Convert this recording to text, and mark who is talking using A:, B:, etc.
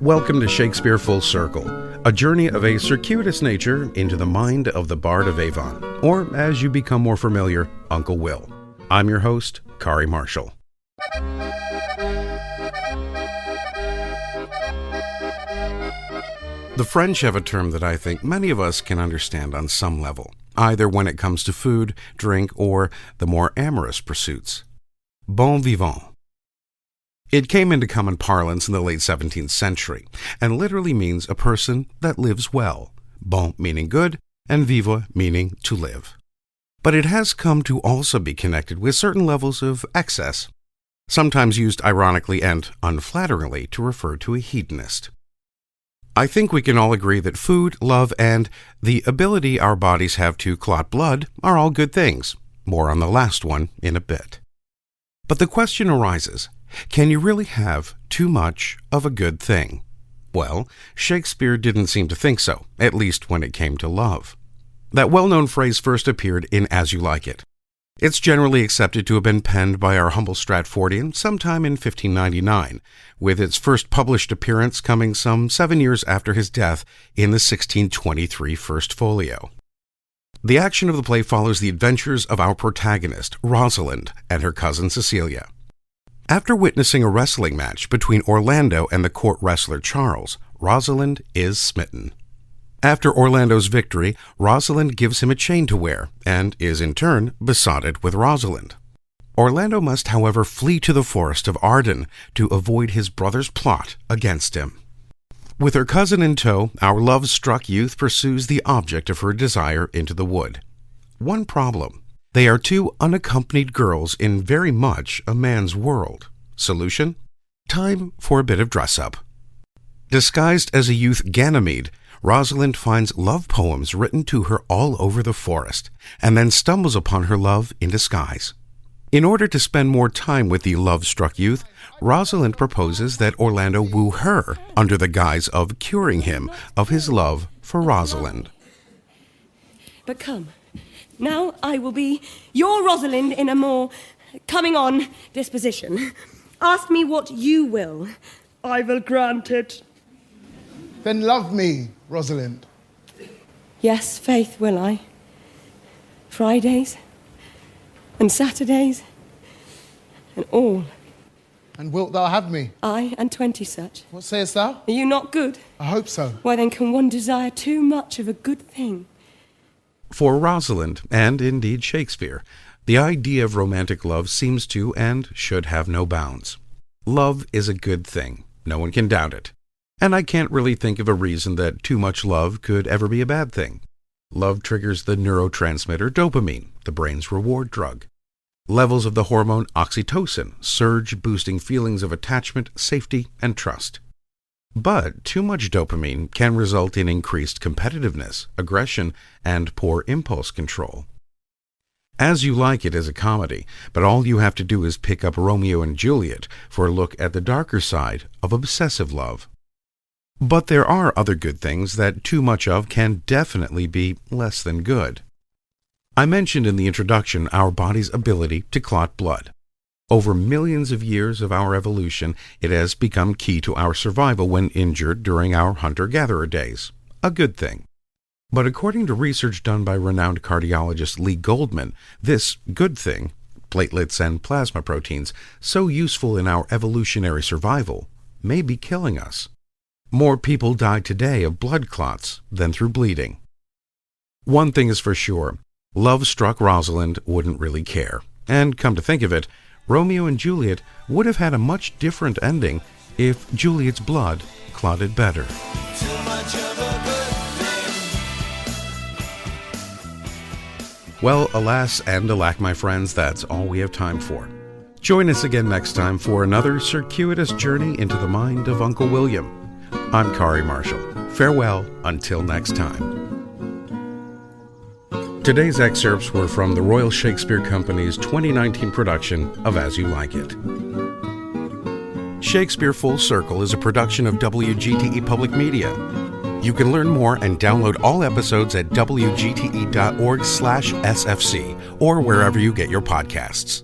A: Welcome to Shakespeare Full Circle, a journey of a circuitous nature into the mind of the Bard of Avon, or as you become more familiar, Uncle Will. I'm your host, Qarie Marshall. The French have a term that I think many of us can understand on some level, either when it comes to food, drink, or the more amorous pursuits. Bon vivant. It came into common parlance in the late 17th century, and literally means a person that lives well, bon meaning good, and vivre meaning to live. But it has come to also be connected with certain levels of excess, sometimes used ironically and unflatteringly to refer to a hedonist. I think we can all agree that food, love, and the ability our bodies have to clot blood are all good things. More on the last one in a bit. But the question arises, can you really have too much of a good thing? Well, Shakespeare didn't seem to think so, at least when it came to love. That well-known phrase first appeared in As You Like It. It's generally accepted to have been penned by our humble Stratfordian sometime in 1599, with its first published appearance coming some 7 years after his death in the 1623 First Folio. The action of the play follows the adventures of our protagonist, Rosalind, and her cousin Cecilia. After witnessing a wrestling match between Orlando and the court wrestler Charles, Rosalind is smitten. After Orlando's victory, Rosalind gives him a chain to wear, and is in turn besotted with Rosalind. Orlando must, however, flee to the forest of Arden to avoid his brother's plot against him. With her cousin in tow, our love-struck youth pursues the object of her desire into the wood. One problem. They are two unaccompanied girls in very much a man's world. Solution? Time for a bit of dress-up. Disguised as a youth Ganymede, Rosalind finds love poems written to her all over the forest, and then stumbles upon her love in disguise. In order to spend more time with the love-struck youth, Rosalind proposes that Orlando woo her under the guise of curing him of his love for Rosalind.
B: But come, now I will be your Rosalind in a more coming-on disposition. Ask me what you will. I will grant it.
C: Then love me, Rosalind.
B: Yes, faith will I. Fridays and Saturdays and all.
C: And wilt thou have me?
B: I and 20 such.
C: What sayest thou?
B: Are you not good?
C: I hope so.
B: Why then can one desire too much of a good thing?
A: For Rosalind, and indeed Shakespeare, the idea of romantic love seems to and should have no bounds. Love is a good thing. No one can doubt it. And I can't really think of a reason that too much love could ever be a bad thing. Love triggers the neurotransmitter dopamine, the brain's reward drug. Levels of the hormone oxytocin surge, boosting feelings of attachment, safety, and trust. But too much dopamine can result in increased competitiveness, aggression, and poor impulse control. As You Like It is a comedy, but all you have to do is pick up Romeo and Juliet for a look at the darker side of obsessive love. But there are other good things that too much of can definitely be less than good. I mentioned in the introduction our body's ability to clot blood. Over millions of years of our evolution, it has become key to our survival when injured during our hunter-gatherer days. A good thing. But according to research done by renowned cardiologist Lee Goldman, this good thing, platelets and plasma proteins, so useful in our evolutionary survival, may be killing us. More people die today of blood clots than through bleeding. One thing is for sure, love-struck Rosalind wouldn't really care. And come to think of it, Romeo and Juliet would have had a much different ending if Juliet's blood clotted better.
D: Too much of a good thing.
A: Well, alas and alack, my friends, that's all we have time for. Join us again next time for another circuitous journey into the mind of Uncle William. I'm Qarie Marshall. Farewell until next time. Today's excerpts were from the Royal Shakespeare Company's 2019 production of As You Like It. Shakespeare Full Circle is a production of WGTE Public Media. You can learn more and download all episodes at wgte.org/sfc or wherever you get your podcasts.